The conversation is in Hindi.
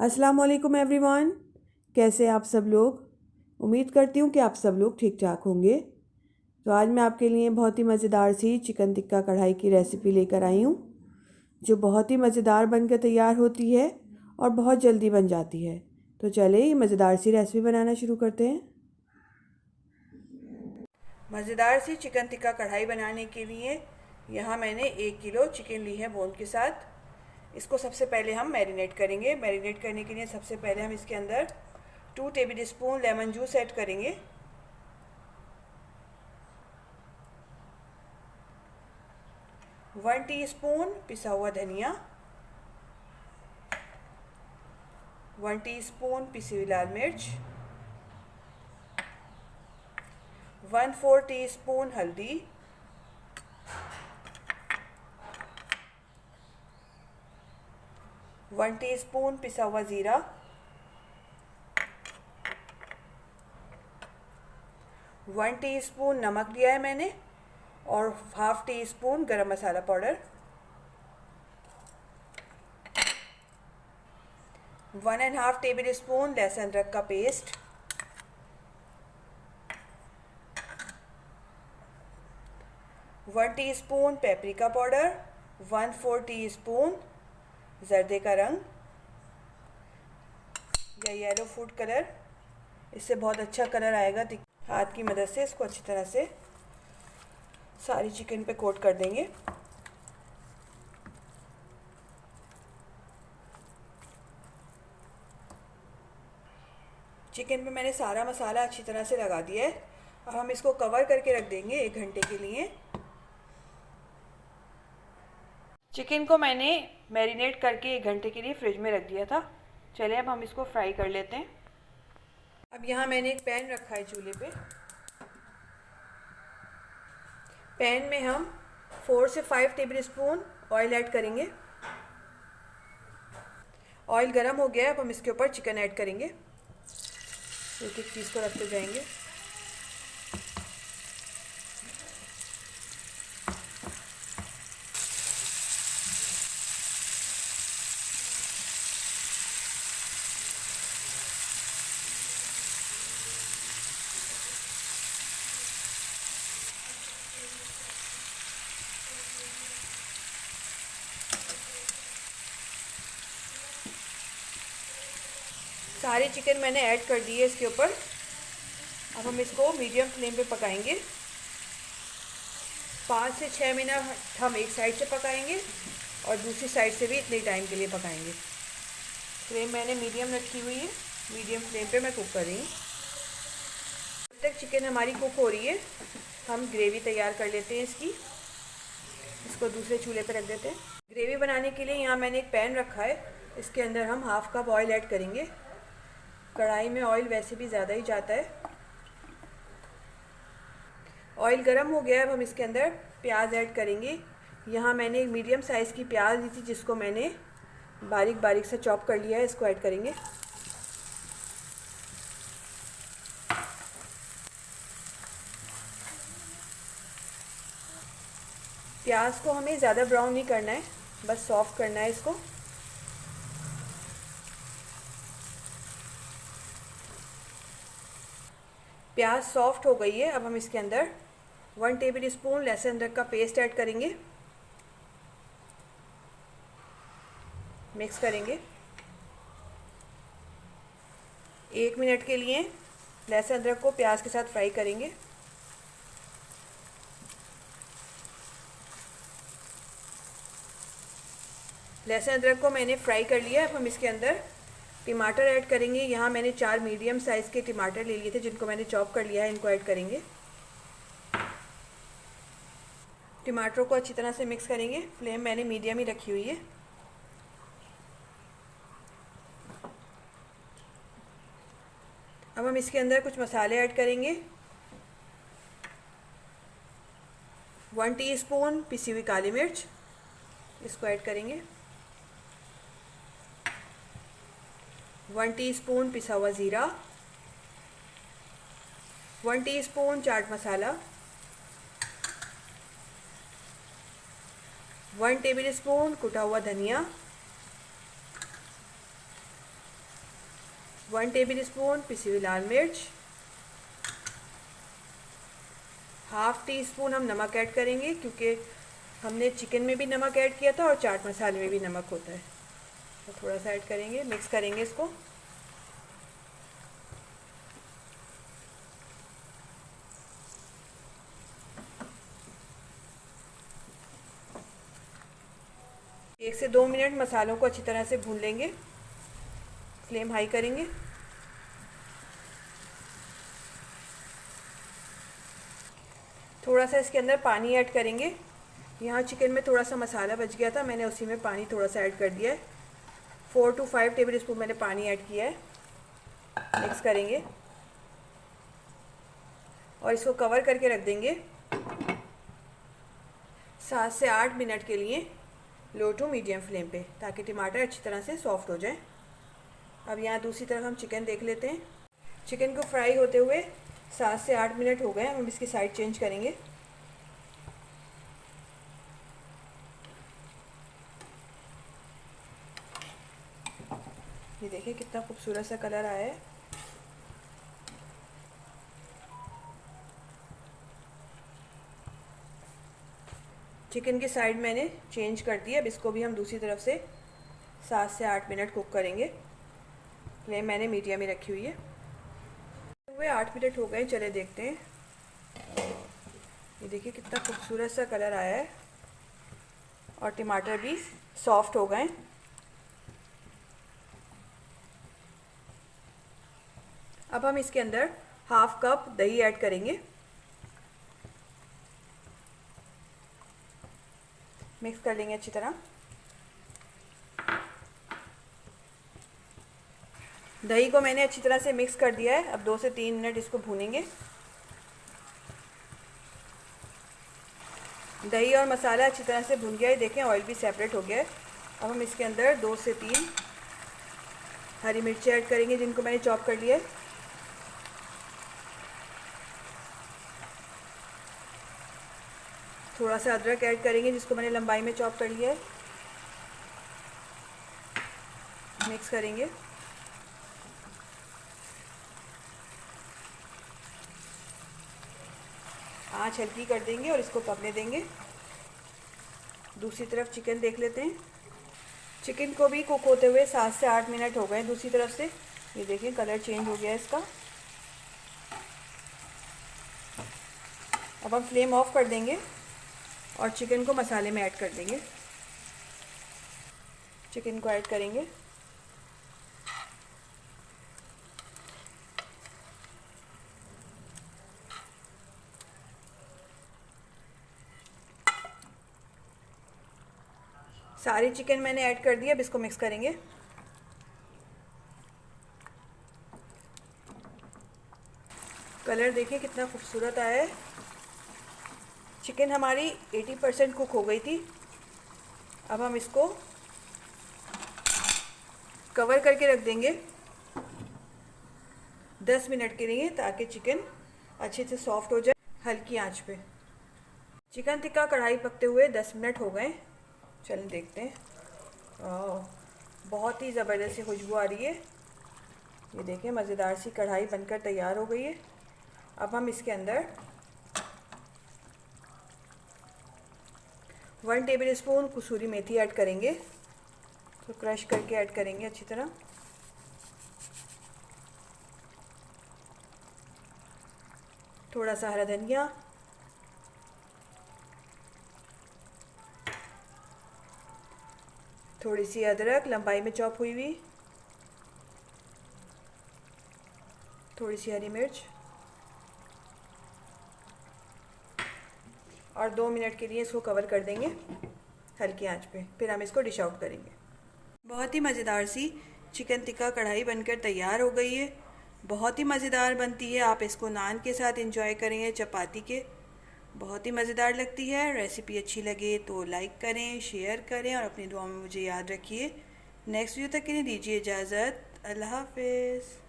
अस्सलाम वालेकुम एवरीवन। कैसे आप सब लोग? उम्मीद करती हूँ कि आप सब लोग ठीक ठाक होंगे। तो आज मैं आपके लिए बहुत ही मज़ेदार सी चिकन टिक्का कढ़ाई की रेसिपी लेकर आई हूँ, जो बहुत ही मज़ेदार बनकर तैयार होती है और बहुत जल्दी बन जाती है। तो चलिए ये मज़ेदार सी रेसिपी बनाना शुरू करते हैं। मज़ेदार सी चिकन टिक्का कढ़ाई बनाने के लिए यहाँ मैंने 1 किलो चिकन ली है बोन के साथ। इसको सबसे पहले हम मैरिनेट करेंगे। मैरिनेट करने के लिए सबसे पहले हम इसके अंदर 2 table spoon lemon juice add करेंगे। 1 टीस्पून पिसा हुआ धनिया, 1 टीस्पून पिसी हुई लाल मिर्च, 1/4 टीस्पून हल्दी, 1 टीस्पून पिसा हुआ ज़ीरा, 1 टीस्पून नमक लिया है मैंने और 1/2 टीस्पून गरम मसाला पाउडर, 1.5 टेबल स्पून लहसुन अदरक का paste, 1 teaspoon paprika powder, 1/4 teaspoon जर्दे का रंग या येलो फूड कलर। इससे बहुत अच्छा कलर आएगा। हाथ की मदद से इसको अच्छी तरह से सारी चिकन पे कोट कर देंगे। चिकन पे मैंने सारा मसाला अच्छी तरह से लगा दिया है। अब हम इसको कवर करके रख देंगे 1 घंटे के लिए। चिकन को मैंने मैरिनेट करके 1 घंटे के लिए फ्रिज में रख दिया था। चलिए अब हम इसको फ्राई कर लेते हैं। अब यहाँ मैंने एक पैन रखा है चूल्हे पे। पैन में हम 4 से 5 टेबल स्पून ऑयल ऐड करेंगे। ऑयल गर्म हो गया है। अब हम इसके ऊपर चिकन ऐड करेंगे। एक एक चीज़ को रखते जाएंगे। सारे चिकन मैंने ऐड कर दिए इसके ऊपर। अब हम इसको मीडियम फ्लेम पे पकाएंगे। 5 से 6 मिनट हम एक साइड से पकाएंगे और दूसरी साइड से भी इतने टाइम के लिए पकाएंगे। फ्लेम मैंने मीडियम रखी हुई है। मीडियम फ्लेम पे मैं कुक कर रही हूँ। जब तक चिकन हमारी कुक हो रही है हम ग्रेवी तैयार कर लेते हैं इसकी। इसको दूसरे चूल्हे पे रख देते हैं। ग्रेवी बनाने के लिए यहाँ मैंने एक पैन रखा है। इसके अंदर हम 1/2 कप ऑयल ऐड करेंगे। कढ़ाई में ऑयल वैसे भी ज़्यादा ही जाता है। ऑयल गर्म हो गया है। अब हम इसके अंदर प्याज ऐड करेंगे। यहाँ मैंने एक मीडियम साइज़ की प्याज ली थी जिसको मैंने बारीक बारीक से चॉप कर लिया है। इसको ऐड करेंगे। प्याज को हमें ज़्यादा ब्राउन नहीं करना है, बस सॉफ्ट करना है इसको। प्याज सॉफ्ट हो गई है। अब हम इसके अंदर 1 टेबल स्पून लहसुन अदरक का पेस्ट ऐड करेंगे। मिक्स करेंगे। 1 मिनट के लिए लहसुन अदरक को प्याज के साथ फ्राई करेंगे। लहसुन अदरक को मैंने फ्राई कर लिया है। अब हम इसके अंदर टमाटर ऐड करेंगे। यहाँ मैंने 4 मीडियम साइज़ के टमाटर ले लिए थे जिनको मैंने चॉप कर लिया है। इनको ऐड करेंगे। टमाटरों को अच्छी तरह से मिक्स करेंगे। फ्लेम मैंने मीडियम ही रखी हुई है। अब हम इसके अंदर कुछ मसाले ऐड करेंगे। 1 टीस्पून पिसी हुई काली मिर्च, इसको ऐड करेंगे। 1 टीस्पून पिसा हुआ ज़ीरा, 1 teaspoon chaat masala, 1 table spoon कुटा हुआ धनिया, 1 टेबल स्पून पिसी हुई लाल मिर्च, हाफ़ टी स्पून हम नमक ऐड करेंगे क्योंकि हमने चिकन में भी नमक ऐड किया था और चाट मसाले में भी नमक होता है। तो थोड़ा सा ऐड करेंगे, मिक्स करेंगे इसको। एक से 2 मिनट मसालों को अच्छी तरह से भून लेंगे। फ्लेम हाई करेंगे। थोड़ा सा इसके अंदर पानी ऐड करेंगे। यहाँ चिकन में थोड़ा सा मसाला बच गया था, मैंने उसी में पानी थोड़ा सा ऐड कर दिया है। 4 to 5 टेबल स्पून मैंने पानी ऐड किया है। मिक्स करेंगे और इसको कवर करके रख देंगे 7 से 8 मिनट के लिए लो टू मीडियम फ्लेम पे, ताकि टमाटर अच्छी तरह से सॉफ्ट हो जाए। अब यहाँ दूसरी तरफ हम चिकन देख लेते हैं। चिकन को फ्राई होते हुए 7 से 8 मिनट हो गए। हम इसकी साइड चेंज करेंगे। ये देखिए कितना खूबसूरत सा कलर आया है। चिकन की साइड मैंने चेंज कर दी है। अब इसको भी हम दूसरी तरफ से 7 से 8 मिनट कुक करेंगे। फ्लेम मैंने मीडियम में रखी हुई है। हुए 8 मिनट हो गए, चले देखते हैं। ये देखिए कितना खूबसूरत सा कलर आया है और टमाटर भी सॉफ्ट हो गए। अब हम इसके अंदर हाफ कप दही ऐड करेंगे। मिक्स कर लेंगे अच्छी तरह। दही को मैंने अच्छी तरह से मिक्स कर दिया है। अब 2 से 3 मिनट इसको भूनेंगे। दही और मसाला अच्छी तरह से भुन गया है। देखें ऑयल भी सेपरेट हो गया है। अब हम इसके अंदर 2 से 3 हरी मिर्ची ऐड करेंगे, जिनको मैंने चॉप कर लिया है। थोड़ा सा अदरक ऐड करेंगे, जिसको मैंने लंबाई में चॉप कर लिया है। मिक्स करेंगे। आँच हल्की कर देंगे और इसको पकने देंगे। दूसरी तरफ चिकन देख लेते हैं। चिकन को भी कुक होते हुए 7 से 8 मिनट हो गए दूसरी तरफ से। ये देखिए कलर चेंज हो गया है इसका। अब हम फ्लेम ऑफ कर देंगे और चिकन को मसाले में ऐड कर देंगे। चिकन को ऐड करेंगे। सारी चिकन मैंने ऐड कर दिया। अब इसको मिक्स करेंगे। कलर देखिए कितना खूबसूरत आया है। चिकन हमारी 80% कुक हो गई थी। अब हम इसको कवर करके रख देंगे 10 मिनट के लिए, ताकि चिकन अच्छे से सॉफ्ट हो जाए हल्की आंच पे। चिकन टिक्का कढ़ाई पकते हुए 10 मिनट हो गए। चलिए देखते हैं। बहुत ही ज़बरदस्त खुशबू आ रही है। ये देखिए मज़ेदार सी कढ़ाई बनकर तैयार हो गई है। अब हम इसके अंदर 1 टेबल स्पून कसूरी मेथी ऐड करेंगे। तो क्रश करके ऐड करेंगे अच्छी तरह। थोड़ा सा हरा धनिया, थोड़ी सी अदरक लंबाई में चॉप हुई हुई, थोड़ी सी हरी मिर्च और 2 मिनट के लिए इसको कवर कर देंगे हल्की आंच पे। फिर हम इसको डिश आउट करेंगे। बहुत ही मज़ेदार सी चिकन टिक्का कढ़ाई बनकर तैयार हो गई है। बहुत ही मज़ेदार बनती है। आप इसको नान के साथ एंजॉय करेंगे, चपाती के। बहुत ही मज़ेदार लगती है। रेसिपी अच्छी लगे तो लाइक करें, शेयर करें और अपनी दुआ में मुझे याद रखिए। नेक्स्ट वीडियो तक के लिए दीजिए इजाज़त। अल्लाह हाफ़िज़।